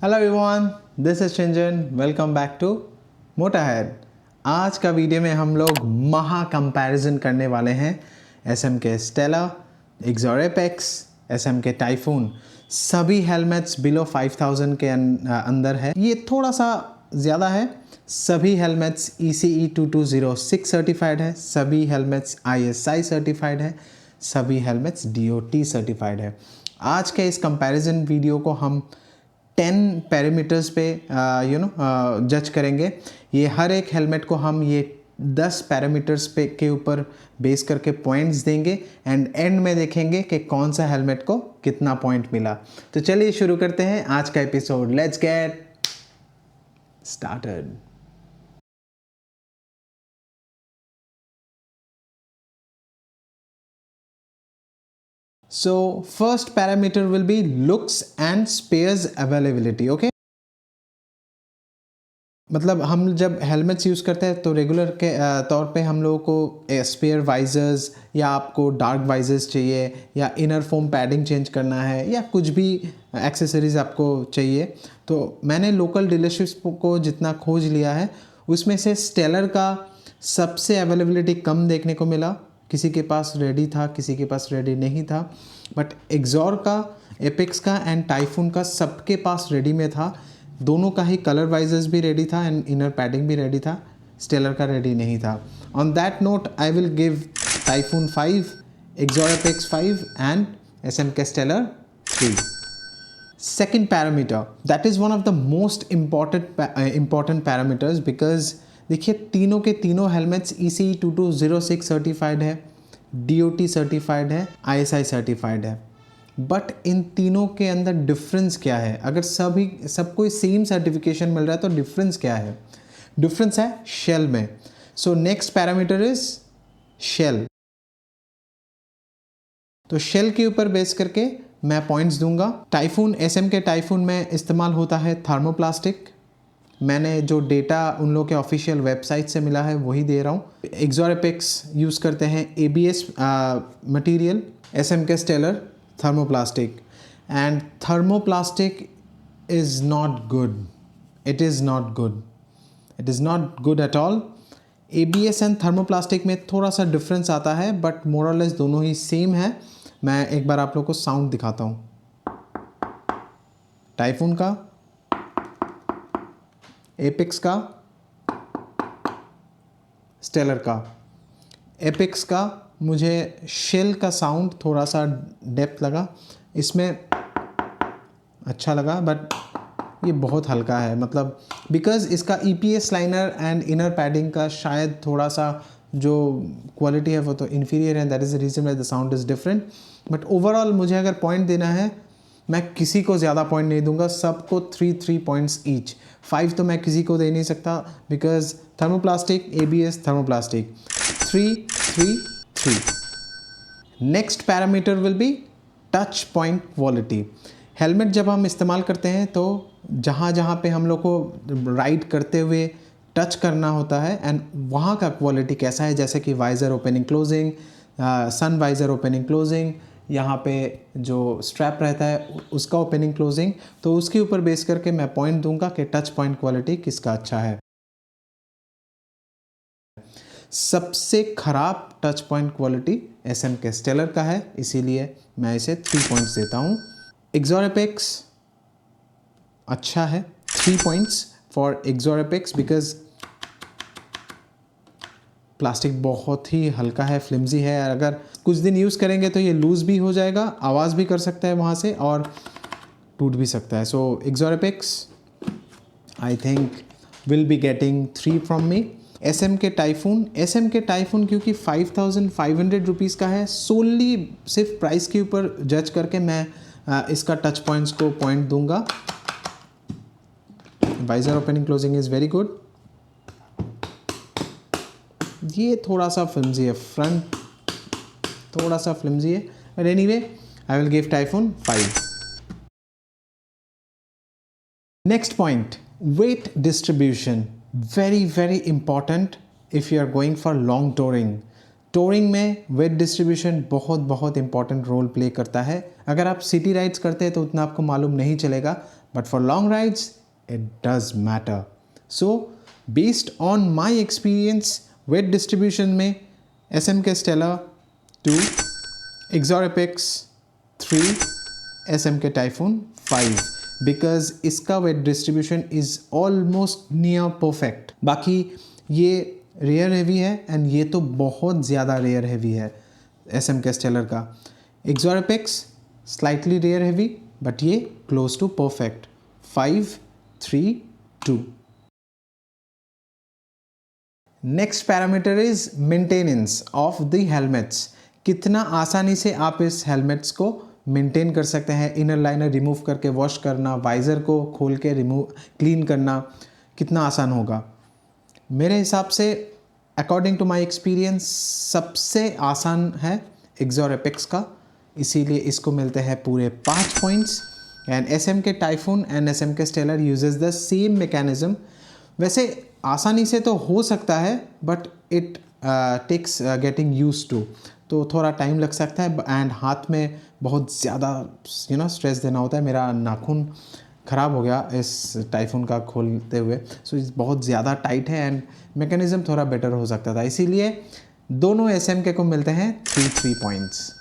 Hello everyone, this is चिंजन। Welcome back to मोटाहेड। आज का वीडियो में हम लोग महा कंपैरिजन करने वाले हैं एसएम के Stella, एक्सोर apex, SM K typhoon. सभी हेलमेट्स बिलो 5000 के अंदर है। ये थोड़ा सा ज़्यादा है। सभी हेलमेट्स ECE 2206 सर्टिफाइड है। सभी हेलमेट्स ISI सर्टिफाइड है। सभी हेलमेट्स DOT सर्टिफाइड है। आज के इस कंपैरिजन वीडियो को हम 10 पैरामीटर्स पे जज करेंगे। ये हर एक हेलमेट को हम ये 10 पैरामीटर्स पे के ऊपर बेस करके पॉइंट्स देंगे एंड एंड में देखेंगे कि कौन सा हेलमेट को कितना पॉइंट मिला। तो चलिए शुरू करते हैं आज का episode. Let's get started. So first parameter will be looks and spares availability. Okay, मतलब हम जब हेलमेट्स यूज़ करते हैं तो रेगुलर के तौर पे हम लोगों को स्पेयर वाइजर्स या आपको डार्क वाइजर्स चाहिए या इनर फोम पैडिंग चेंज करना है या कुछ भी एक्सेसरीज़ आपको चाहिए। तो मैंने लोकल डीलरशिप्स को जितना खोज लिया है उसमें से स्टेलर का सबसे अवेलेबिलिटी कम देखने को मिला। किसी के पास रेडी था, किसी के पास रेडी नहीं था। बट एक्सोर का, एपेक्स का एंड टाइफून का सबके पास रेडी में था। दोनों का ही कलर वाइजर्स भी रेडी था एंड इनर पैडिंग भी रेडी था। स्टेलर का रेडी नहीं था। On that note I will give Typhoon 5, Exor Apex 5 and SMK Stellar 3। Second parameter, that is one of the most important parameters because देखिए तीनों के तीनों हेलमेट्स ECE 2206 सर्टिफाइड है, DOT सर्टिफाइड है, ISI certified है। But in तीनों के अंदर डिफरेंस क्या है? अगर सबको सेम सर्टिफिकेशन मिल रहा है तो डिफरेंस क्या है? डिफरेंस है शेल में। So next parameter is shell. तो शेल के ऊपर बेस करके मैं पॉइंट्स दूंगा। टाइफून, एसएम के टाइफून में इस्तेमाल होता है थर्मोप्लास्टिक। मैंने जो डेटा उन लोगों के ऑफिशियल वेबसाइट से मिला है वही दे रहा हूँ। एक्सोर एपेक्स यूज़ करते हैं ABS मटेरियल, एसएम के stellar thermoplastic, and thermoplastic is not good. It is not good. It is not good at all. ABS and thermoplastic में थोड़ा सा डिफरेंस आता है बट मोर और लेस दोनों ही सेम है। मैं एक बार आप लोग को साउंड दिखाता हूँ। टाइफून का, एपेक्स का, स्टेलर का। एपेक्स का मुझे शेल का साउंड थोड़ा सा डेप्थ लगा, इसमें अच्छा लगा बट ये बहुत हल्का है। मतलब बिकॉज इसका EPS liner and inner padding का शायद थोड़ा सा जो क्वालिटी है वो तो इन्फीरियर है। That is the reason that the sound is different. But overall मुझे अगर पॉइंट देना है, मैं किसी को ज़्यादा पॉइंट नहीं दूंगा, सबको 3 पॉइंट्स ईच। 5 तो मैं किसी को दे नहीं सकता because thermoplastic, ABS, thermoplastic. 3। Next parameter will be touch point quality. Helmet जब हम इस्तेमाल करते हैं तो जहाँ जहाँ पे हम लोग को राइड करते हुए टच करना होता है एंड वहाँ का क्वालिटी कैसा है, जैसे कि वाइज़र ओपनिंग क्लोजिंग, सन वाइज़र ओपनिंग क्लोजिंग, यहाँ पे जो स्ट्रैप रहता है उसका ओपनिंग क्लोजिंग, तो उसके ऊपर बेस करके मैं पॉइंट दूंगा कि टच पॉइंट क्वालिटी किसका अच्छा है। सबसे खराब टच पॉइंट क्वालिटी एसएम के स्टेलर का है, इसीलिए मैं इसे 3 पॉइंट्स देता हूँ। एक्सोर एपेक्स अच्छा है, 3 points for Exor Apex because plastic बहुत ही हल्का है, फ्लिम्जी है। अगर कुछ दिन यूज़ करेंगे तो ये लूज़ भी हो जाएगा, आवाज़ भी कर सकता है वहाँ से और टूट भी सकता है। So Axor Apex I think will be getting 3 from me. SM K Typhoon क्योंकि 5500 रुपीज़ का है, सोली सिर्फ प्राइस के ऊपर जज करके मैं इसका टच पॉइंट्स को पॉइंट दूंगा। Visor opening closing is very good. ये थोड़ा सा फ्लिम्जी है, फ्रंट थोड़ा सा फ्लिम्जी है, but anyway I will give Typhoon 5। Next point, weight distribution. Very important if you are going for long touring में वेट डिस्ट्रीब्यूशन बहुत इंपॉर्टेंट रोल प्ले करता है। अगर आप सिटी राइड्स करते हैं तो उतना आपको मालूम नहीं चलेगा, but for long rides it does matter. So based on my experience, weight distribution में SMK Stellar 2, Exor Apex 3, SMK Typhoon 5, because इसका weight distribution is almost near perfect. बाकी ये रेयर हेवी है एंड ये तो बहुत ज़्यादा रेयर हेवी है SMK Stellar का. Exor Apex slightly rear heavy but ये close to perfect. 5, 3, 2. Next parameter is maintenance of the helmets. कितना आसानी से आप इस हेलमेट्स को मेंटेन कर सकते हैं. इनर लाइनर रिमूव करके वॉश करना, वाइज़र को खोल के क्लीन करना कितना आसान होगा. मेरे हिसाब से अकॉर्डिंग टू माय एक्सपीरियंस सबसे आसान है एक्सॉर एपेक्स का, इसीलिए इसको मिलते हैं पूरे 5 points. And SMK Typhoon and SMK Stellar uses the same mechanism. वैसे आसानी से तो हो सकता है but it takes getting used to, तो थोड़ा टाइम लग सकता है एंड हाथ में बहुत ज़्यादा स्ट्रेस देना होता है. मेरा नाखून ख़राब हो गया इस टाइफून का खोलते हुए. सो बहुत ज़्यादा टाइट है एंड मैकेनिज़्म थोड़ा बेटर हो सकता था, इसीलिए दोनों SMK को मिलते हैं 3 points.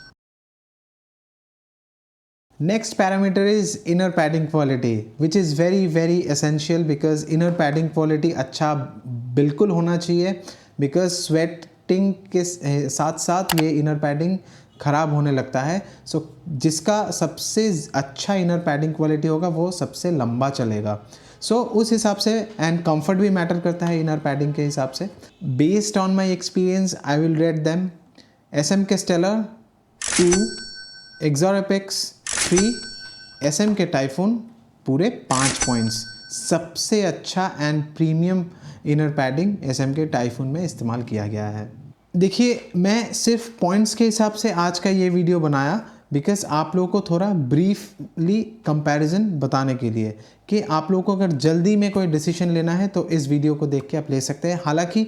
Next parameter is inner padding quality, which is very essential because inner padding quality अच्छा बिल्कुल होना चाहिए, because sweating के साथ साथ ये inner padding ख़राब होने लगता है. So जिसका सबसे अच्छा inner padding quality होगा वो सबसे लंबा चलेगा. So उस हिसाब से and comfort भी मैटर करता है inner padding के हिसाब से. Based on my experience, I will rate them SMK Stellar 2, Exor Apex 3, SMK typhoon पूरे 5 पॉइंट्स. सबसे अच्छा and premium inner padding SMK typhoon में इस्तेमाल किया गया है. देखिए, मैं सिर्फ पॉइंट्स के हिसाब से आज का ये वीडियो बनाया बिकॉज आप लोगों को थोड़ा ब्रीफली कंपैरिजन बताने के लिए कि आप लोगों को अगर जल्दी में कोई डिसीजन लेना है तो इस वीडियो को देख के आप ले सकते हैं. हालांकि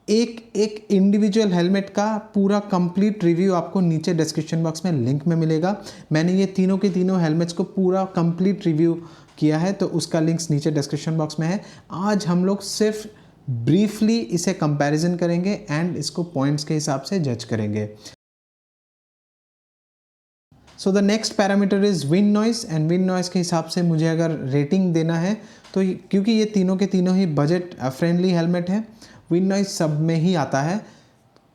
एक इंडिविजुअल हेलमेट का पूरा कंप्लीट रिव्यू आपको नीचे डिस्क्रिप्शन बॉक्स में लिंक में मिलेगा. मैंने ये तीनों के तीनों हेलमेट्स को पूरा कंप्लीट रिव्यू किया है, तो उसका लिंक्स नीचे डिस्क्रिप्शन बॉक्स में है. आज हम लोग सिर्फ ब्रीफली इसे कंपैरिजन करेंगे एंड इसको पॉइंट्स के हिसाब से जज करेंगे. So the next parameter is wind noise. And wind noise के हिसाब से मुझे अगर रेटिंग देना है तो क्योंकि ये तीनों के तीनों ही बजट फ्रेंडली हेलमेट है, विंड नॉइस सब में ही आता है,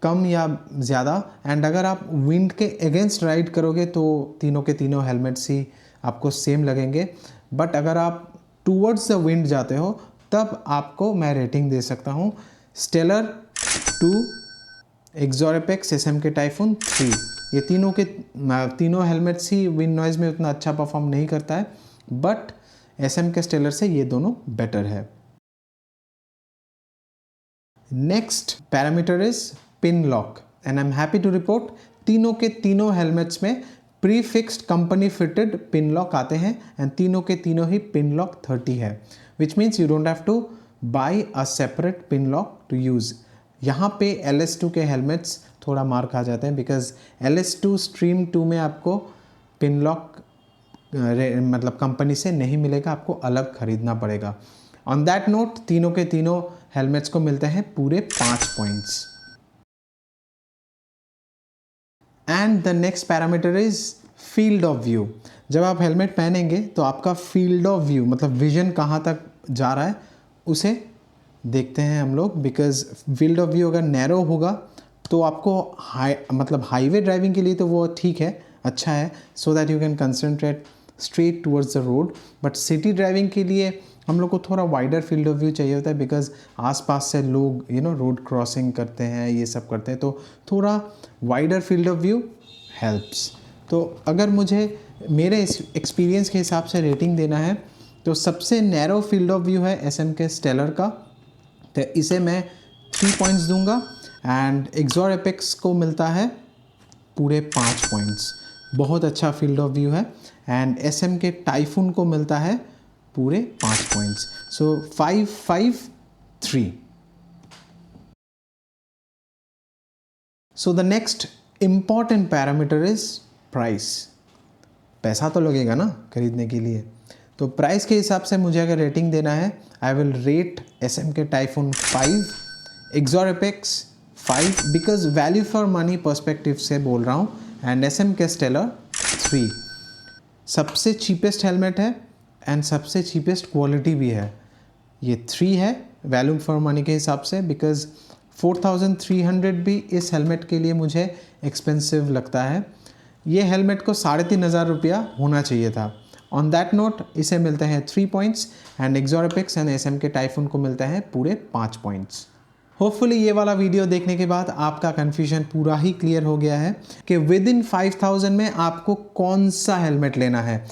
कम या ज़्यादा. एंड अगर आप विंड के अगेंस्ट राइड करोगे तो तीनों के तीनों हेलमेट्स ही आपको सेम लगेंगे. बट अगर आप टूवर्ड्स द विंड जाते हो तब आपको मैं रेटिंग दे सकता हूँ Stellar 2, Exor Apex, SMK Typhoon 3. ये तीनों हेलमेट्स ही विंड नॉइज़ में उतना अच्छा परफॉर्म नहीं करता है, बट SMK स्टेलर से ये दोनों बेटर है. Next parameter is pin lock. And I am happy to report तीनों के तीनों हेलमेट्स में pre fixed company fitted pin lock आते हैं एंड तीनों के तीनों ही पिन लॉक 30 है, which means you don't have to buy a separate pin lock to use. यहाँ पे LS2 के हेलमेट्स थोड़ा मार खा जाते हैं बिकॉज LS2 स्ट्रीम 2 में आपको पिन लॉक मतलब कंपनी से नहीं मिलेगा, आपको अलग खरीदना पड़ेगा. ऑन दैट नोट तीनों के तीनों हेलमेट्स को मिलते हैं पूरे 5 points. And the next parameter is field of view. जब आप हेलमेट पहनेंगे तो आपका फील्ड ऑफ व्यू मतलब विजन कहाँ तक जा रहा है उसे देखते हैं हम लोग. बिकॉज फील्ड ऑफ व्यू अगर नैरो होगा तो आपको हाईवे ड्राइविंग के लिए तो वो ठीक है, अच्छा है, so that you can concentrate straight towards the road. But city driving के लिए हम लोग को थोड़ा वाइडर फील्ड ऑफ व्यू चाहिए होता है बिकॉज आसपास से लोग रोड क्रॉसिंग करते हैं, ये सब करते हैं, तो थोड़ा wider field of view helps. तो अगर मुझे मेरे एक्सपीरियंस के हिसाब से रेटिंग देना है तो सबसे नैरो फील्ड ऑफ व्यू है SMK स्टेलर का, तो इसे मैं 3 पॉइंट्स दूंगा. एंड एक्सॉर एपेक्स को मिलता है पूरे 5 पॉइंट्स, बहुत अच्छा फील्ड ऑफ व्यू है. एंड SMK टाइफून को मिलता है पूरे 5 points. So 5, 5, 3. So the next important parameter is price. पैसा तो लगेगा ना खरीदने के लिए, तो प्राइस के हिसाब से मुझे अगर रेटिंग देना है, आई विल रेट SM के typhoon 5, एक्सोरएपेक्स 5 because value for money perspective से बोल रहा हूँ, एंड SM के स्टेलर 3। सबसे चीपेस्ट हेलमेट है एंड सबसे चीपेस्ट क्वालिटी भी है। ये 3 है वैल्यू फॉर मनी के हिसाब से, बिकॉज 4300 भी इस हेलमेट के लिए मुझे एक्सपेंसिव लगता है। ये हेलमेट को 3500 रुपया होना चाहिए था। ऑन दैट नोट इसे मिलते हैं 3 पॉइंट्स एंड एक्सोरएपेक्स एंड SM के टाइफून को मिलते हैं पूरे 5 पॉइंट्स। होपफुली ये वाला वीडियो देखने के बाद आपका कन्फ्यूजन पूरा ही क्लियर हो गया है कि विद इन 5000 में आपको कौन सा हेलमेट लेना है।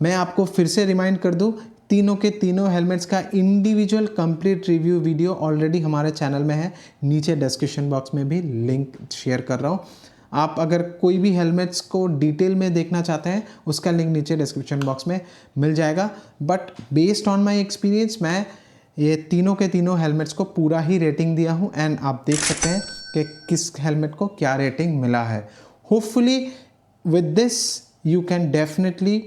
मैं आपको फिर से रिमाइंड कर दूं, तीनों के तीनों हेलमेट्स का individual complete review video already हमारे चैनल में है। नीचे डिस्क्रिप्शन बॉक्स में भी लिंक शेयर कर रहा हूँ। आप अगर कोई भी हेलमेट्स को डिटेल में देखना चाहते हैं, उसका लिंक नीचे डिस्क्रिप्शन बॉक्स में मिल जाएगा। But based on my experience मैं ये तीनों के तीनों हेलमेट्स को पूरा ही रेटिंग दिया हूँ एंड आप देख सकते हैं कि किस हेलमेट को क्या रेटिंग मिला है। Hopefully with this you can definitely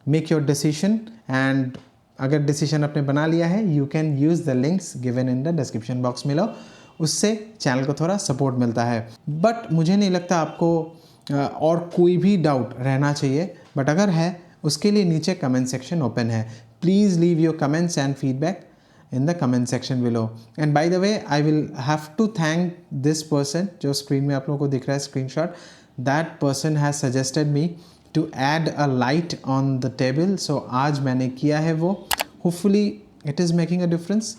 make your decision, and अगर डिसीजन आपने बना लिया है you can use the links given in the description box में। लो, उससे चैनल को थोड़ा सपोर्ट मिलता है। बट मुझे नहीं लगता आपको और कोई भी डाउट रहना चाहिए, बट अगर है उसके लिए नीचे कमेंट सेक्शन ओपन है। Please leave your comments and feedback in the comment section below. And by the way, I will have to thank this person जो स्क्रीन में आप लोगों को दिख रहा है screenshot. That person has suggested me to add a light on the table. So आज मैंने किया है वो। Hopefully it is making a difference.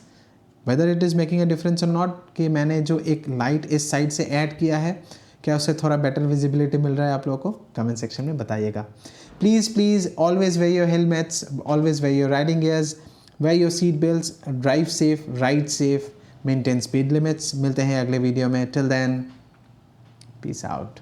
Whether it is making a difference or not, कि मैंने जो एक लाइट इस साइड से ऐड किया है, क्या उससे थोड़ा बेटर विजिबिलिटी मिल रहा है आप लोगों को? कमेंट सेक्शन में बताइएगा। Please always wear your helmets, always wear your riding gears, wear your seat belts, drive safe, ride safe, maintain speed limits। मिलते हैं अगले वीडियो में। Till then, peace out.